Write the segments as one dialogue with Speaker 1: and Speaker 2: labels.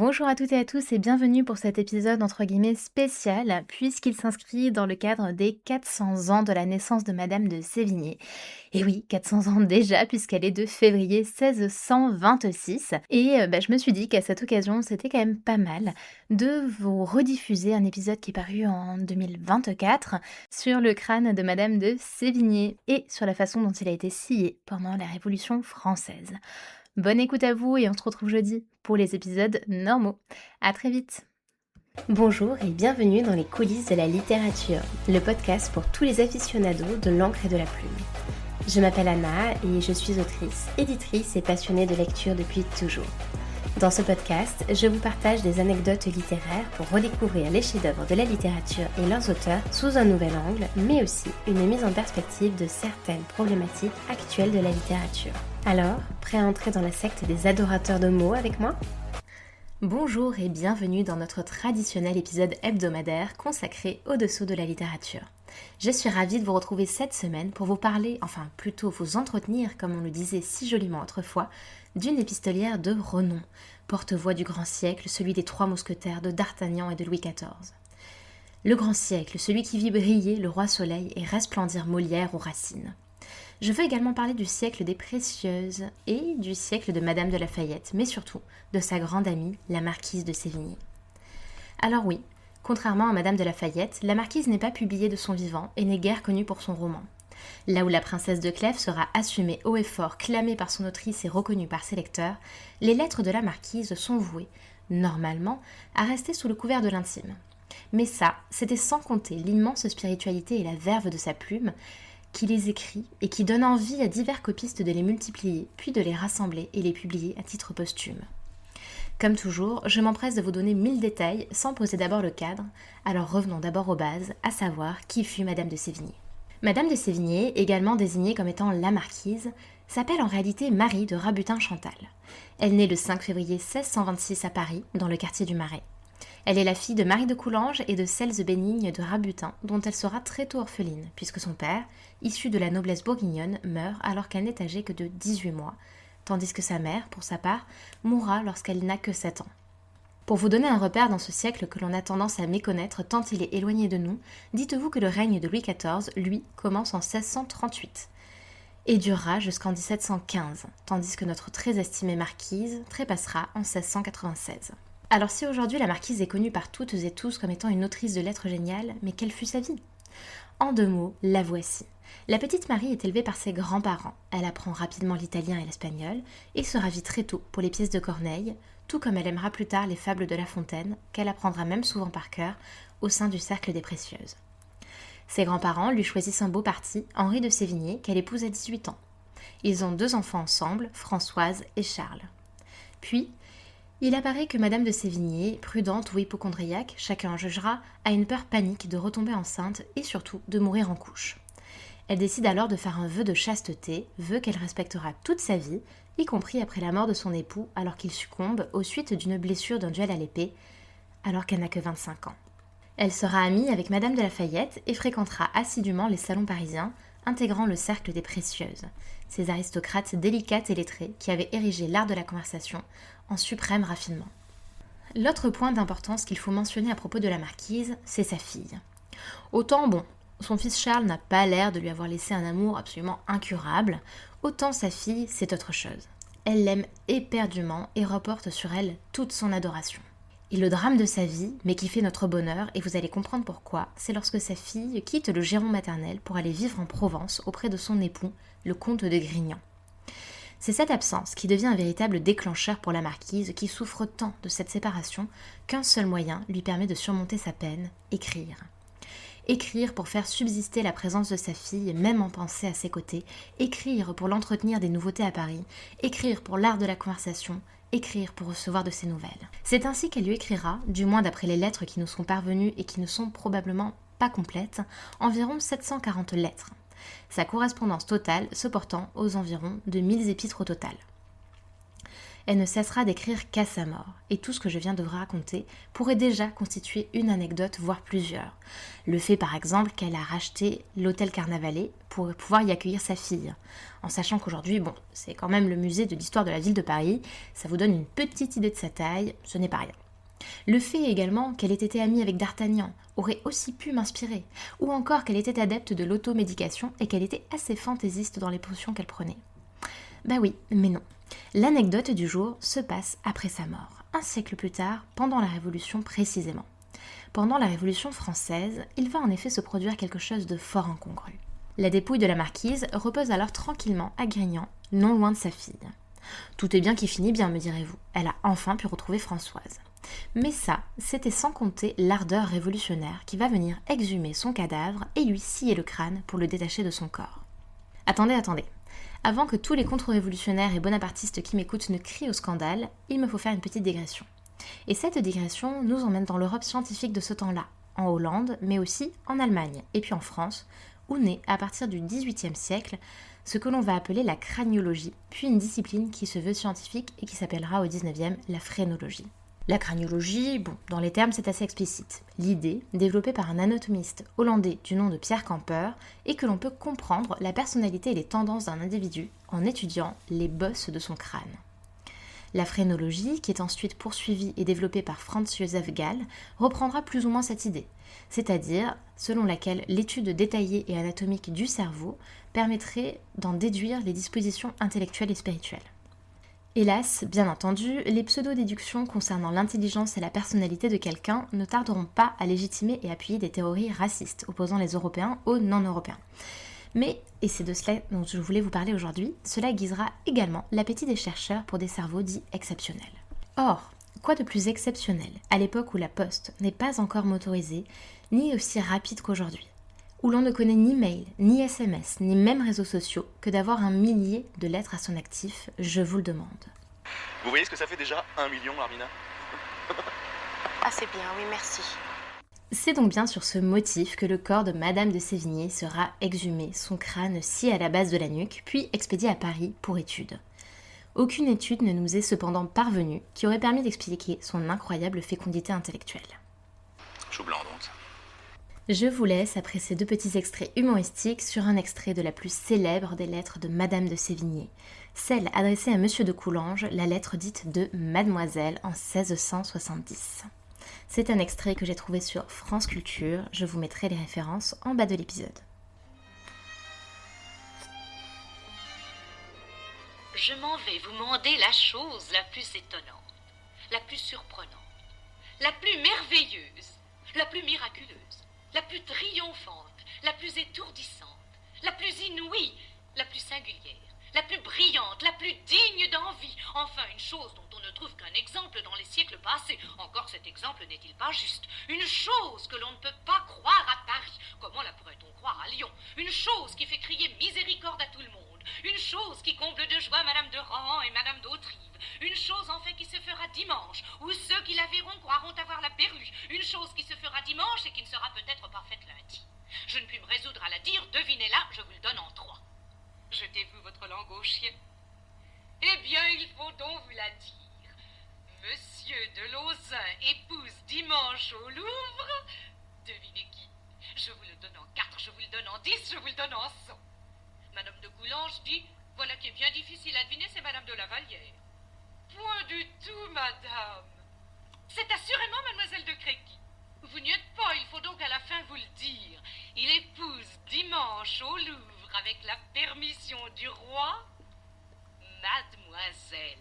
Speaker 1: Bonjour à toutes et à tous et bienvenue pour cet épisode entre guillemets spécial puisqu'il s'inscrit dans le cadre des 400 ans de la naissance de Madame de Sévigné. Et oui, 400 ans déjà puisqu'elle est de février 1626 et je me suis dit qu'à cette occasion c'était quand même pas mal de vous rediffuser un épisode qui est paru en 2024 sur le crâne de Madame de Sévigné et sur la façon dont il a été scié pendant la Révolution française. Bonne écoute à vous et on se retrouve jeudi pour les épisodes normaux. À très vite.
Speaker 2: Bonjour et bienvenue dans les coulisses de la littérature, le podcast pour tous les aficionados de l'encre et de la plume. Je m'appelle Anna et je suis autrice, éditrice et passionnée de lecture depuis toujours. Dans ce podcast, je vous partage des anecdotes littéraires pour redécouvrir les chefs-d'œuvre de la littérature et leurs auteurs sous un nouvel angle, mais aussi une mise en perspective de certaines problématiques actuelles de la littérature. Alors, prêt à entrer dans la secte des adorateurs de mots avec moi ?
Speaker 1: Bonjour et bienvenue dans notre traditionnel épisode hebdomadaire consacré au dessous de la littérature. Je suis ravie de vous retrouver cette semaine pour vous parler, enfin plutôt vous entretenir, comme on le disait si joliment autrefois, d'une épistolière de renom, porte-voix du grand siècle, celui des trois mousquetaires de D'Artagnan et de Louis XIV. Le grand siècle, celui qui vit briller le roi soleil et resplendir Molière ou Racine. Je veux également parler du siècle des Précieuses et du siècle de Madame de La Fayette, mais surtout de sa grande amie, la marquise de Sévigné. Alors oui, contrairement à Madame de La Fayette, la marquise n'est pas publiée de son vivant et n'est guère connue pour son roman. Là où la princesse de Clèves sera assumée haut et fort, clamée par son autrice et reconnue par ses lecteurs, les lettres de la marquise sont vouées, normalement, à rester sous le couvert de l'intime. Mais ça, c'était sans compter l'immense spiritualité et la verve de sa plume, qui les écrit et qui donne envie à divers copistes de les multiplier, puis de les rassembler et les publier à titre posthume. Comme toujours, je m'empresse de vous donner 1000 détails sans poser d'abord le cadre, alors revenons d'abord aux bases, à savoir qui fut Madame de Sévigné. Madame de Sévigné, également désignée comme étant la marquise, s'appelle en réalité Marie de Rabutin-Chantal. Elle naît le 5 février 1626 à Paris, dans le quartier du Marais. Elle est la fille de Marie de Coulanges et de Celse Bénigne de Rabutin, dont elle sera très tôt orpheline, puisque son père, issu de la noblesse bourguignonne, meurt alors qu'elle n'est âgée que de 18 mois, tandis que sa mère, pour sa part, mourra lorsqu'elle n'a que 7 ans. Pour vous donner un repère dans ce siècle que l'on a tendance à méconnaître tant il est éloigné de nous, dites-vous que le règne de Louis XIV, lui, commence en 1638 et durera jusqu'en 1715, tandis que notre très estimée marquise trépassera en 1696. Alors si aujourd'hui la marquise est connue par toutes et tous comme étant une autrice de lettres géniales, mais quelle fut sa vie ? En 2 mots, la voici. La petite Marie est élevée par ses grands-parents. Elle apprend rapidement l'italien et l'espagnol et se ravit très tôt pour les pièces de Corneille, tout comme elle aimera plus tard les fables de La Fontaine, qu'elle apprendra même souvent par cœur au sein du cercle des Précieuses. Ses grands-parents lui choisissent un beau parti, Henri de Sévigné, qu'elle épouse à 18 ans. Ils ont 2 enfants ensemble, Françoise et Charles. Puis, il apparaît que Madame de Sévigné, prudente ou hypocondriaque, chacun en jugera, a une peur panique de retomber enceinte et surtout de mourir en couche. Elle décide alors de faire un vœu de chasteté, vœu qu'elle respectera toute sa vie, y compris après la mort de son époux alors qu'il succombe aux suites d'une blessure d'un duel à l'épée, alors qu'elle n'a que 25 ans. Elle sera amie avec Madame de La Fayette et fréquentera assidûment les salons parisiens, intégrant le cercle des Précieuses, ces aristocrates délicates et lettrés qui avaient érigé l'art de la conversation en suprême raffinement. L'autre point d'importance qu'il faut mentionner à propos de la marquise, c'est sa fille. Autant, son fils Charles n'a pas l'air de lui avoir laissé un amour absolument incurable, autant sa fille, c'est autre chose. Elle l'aime éperdument et reporte sur elle toute son adoration. Et le drame de sa vie, mais qui fait notre bonheur, et vous allez comprendre pourquoi, c'est lorsque sa fille quitte le giron maternel pour aller vivre en Provence auprès de son époux, le comte de Grignan. C'est cette absence qui devient un véritable déclencheur pour la marquise qui souffre tant de cette séparation qu'un seul moyen lui permet de surmonter sa peine, écrire. Écrire pour faire subsister la présence de sa fille, même en pensée à ses côtés, écrire pour l'entretenir des nouveautés à Paris, écrire pour l'art de la conversation, écrire pour recevoir de ses nouvelles. C'est ainsi qu'elle lui écrira, du moins d'après les lettres qui nous sont parvenues et qui ne sont probablement pas complètes, environ 740 lettres. Sa correspondance totale se portant aux environs de 1000 épîtres au total. elle ne cessera d'écrire qu'à sa mort. Et tout ce que je viens de vous raconter pourrait déjà constituer une anecdote, voire plusieurs. Le fait par exemple qu'elle a racheté l'hôtel Carnavalet pour pouvoir y accueillir sa fille. En sachant qu'aujourd'hui, c'est quand même le musée de l'histoire de la ville de Paris, ça vous donne une petite idée de sa taille, ce n'est pas rien. Le fait également qu'elle ait été amie avec D'Artagnan aurait aussi pu m'inspirer, ou encore qu'elle était adepte de l'automédication et qu'elle était assez fantaisiste dans les potions qu'elle prenait. Bah oui, mais non. L'anecdote du jour se passe après sa mort, un siècle plus tard, pendant la Révolution précisément. Pendant la Révolution française, il va en effet se produire quelque chose de fort incongru. La dépouille de la marquise repose alors tranquillement à Grignan, non loin de sa fille. Tout est bien qui finit bien, me direz-vous. Elle a enfin pu retrouver Françoise. Mais ça, c'était sans compter l'ardeur révolutionnaire qui va venir exhumer son cadavre et lui scier le crâne pour le détacher de son corps. Attendez. Avant que tous les contre-révolutionnaires et bonapartistes qui m'écoutent ne crient au scandale, il me faut faire une petite digression. Et cette digression nous emmène dans l'Europe scientifique de ce temps-là, en Hollande, mais aussi en Allemagne, et puis en France, où naît, à partir du XVIIIe siècle, ce que l'on va appeler la craniologie, puis une discipline qui se veut scientifique et qui s'appellera au XIXe la phrénologie. La craniologie, dans les termes c'est assez explicite. L'idée, développée par un anatomiste hollandais du nom de Pierre Camper, est que l'on peut comprendre la personnalité et les tendances d'un individu en étudiant les bosses de son crâne. La phrénologie, qui est ensuite poursuivie et développée par Franz Joseph Gall, reprendra plus ou moins cette idée, c'est-à-dire selon laquelle l'étude détaillée et anatomique du cerveau permettrait d'en déduire les dispositions intellectuelles et spirituelles. Hélas, bien entendu, les pseudo-déductions concernant l'intelligence et la personnalité de quelqu'un ne tarderont pas à légitimer et appuyer des théories racistes opposant les Européens aux non-Européens. Mais, et c'est de cela dont je voulais vous parler aujourd'hui, cela aiguisera également l'appétit des chercheurs pour des cerveaux dits exceptionnels. Or, quoi de plus exceptionnel à l'époque où la poste n'est pas encore motorisée, ni aussi rapide qu'aujourd'hui, où l'on ne connaît ni mail, ni SMS, ni même réseaux sociaux, que d'avoir un millier de lettres à son actif, je vous le demande.
Speaker 3: Vous voyez ce que ça fait déjà 1 million, Armina?
Speaker 4: Ah, c'est bien, oui, merci.
Speaker 1: C'est donc bien sur ce motif que le corps de Madame de Sévigné sera exhumé, son crâne scié à la base de la nuque, puis expédié à Paris pour étude. Aucune étude ne nous est cependant parvenue qui aurait permis d'expliquer son incroyable fécondité intellectuelle.
Speaker 3: Chou blanc donc.
Speaker 1: Je vous laisse après ces 2 petits extraits humoristiques sur un extrait de la plus célèbre des lettres de Madame de Sévigné, celle adressée à Monsieur de Coulanges, la lettre dite de Mademoiselle en 1670. C'est un extrait que j'ai trouvé sur France Culture, je vous mettrai les références en bas de l'épisode.
Speaker 5: Je m'en vais vous demander la chose la plus étonnante, la plus surprenante, la plus merveilleuse, la plus miraculeuse, la plus triomphante, la plus étourdissante, la plus inouïe, la plus singulière, la plus brillante, la plus digne d'envie, enfin une chose dont on ne trouve qu'un exemple dans les siècles passés, encore cet exemple n'est-il pas juste, une chose que l'on ne peut pas croire à Paris, comment la pourrait-on croire à Lyon, une chose qui fait crier miséricorde à tout le monde, une chose qui comble de joie Madame de Rohan et Madame d'Autrive, une chose enfin qui se fera dimanche, où ceux qui la verront croiront avoir la perrue, une chose qui se fera dimanche et qui ne sera peut-être pas faite lundi. Je ne puis me résoudre à la dire, devinez-la, je vous le donne en 3. Jetez-vous votre langue au chien. Eh bien, il faut donc vous la dire. Monsieur de Lauzun épouse dimanche au Louvre. Devinez qui? Je vous le donne en 4, je vous le donne en 10, je vous le donne en 100. Madame de Coulanges dit, voilà qui est bien difficile à deviner, c'est Madame de la Vallière. Point du tout, madame. C'est assurément Mademoiselle de Créqui. Vous n'y êtes pas, il faut donc à la fin vous le dire. Il épouse dimanche au Louvre avec la permission du roi, Mademoiselle.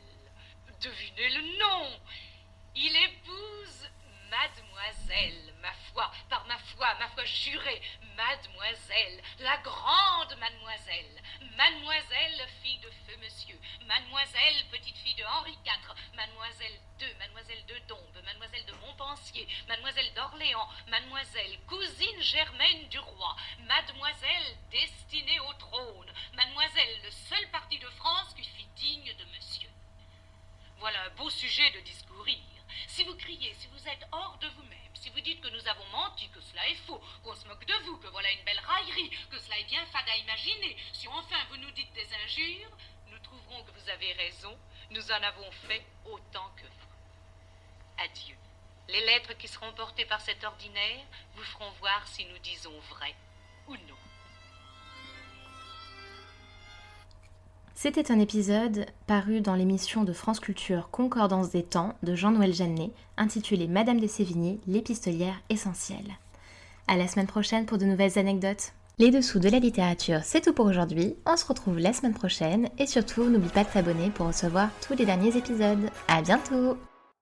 Speaker 5: Devinez le nom. Il épouse Mademoiselle, ma foi jurée, Mademoiselle, la grande Mademoiselle, Mademoiselle, fille de feu monsieur, Mademoiselle, petite fille de Henri IV, Mademoiselle de Dombes, Mademoiselle de Montpensier, Mademoiselle d'Orléans, Mademoiselle, cousine germaine du roi, Mademoiselle, destinée au trône, Mademoiselle, le seul parti de France qui fît digne de monsieur. Voilà un beau sujet de discourir. Si vous criez, si vous êtes hors de vous-même, si vous dites que nous avons menti, que cela est faux, qu'on se moque de vous, que voilà une belle raillerie, que cela est bien fade à imaginer, si enfin vous nous dites des injures, nous trouverons que vous avez raison Nous en avons fait autant que vous. Adieu. Les lettres qui seront portées par cet ordinaire vous feront voir si nous disons vrai ou non.
Speaker 1: C'était un épisode paru dans l'émission de France Culture Concordance des temps de Jean-Noël Jeannet, intitulé Madame de Sévigné, l'épistolière essentielle. À la semaine prochaine pour de nouvelles anecdotes. Les dessous de la littérature, c'est tout pour aujourd'hui. On se retrouve la semaine prochaine et surtout, n'oublie pas de t'abonner pour recevoir tous les derniers épisodes. À bientôt!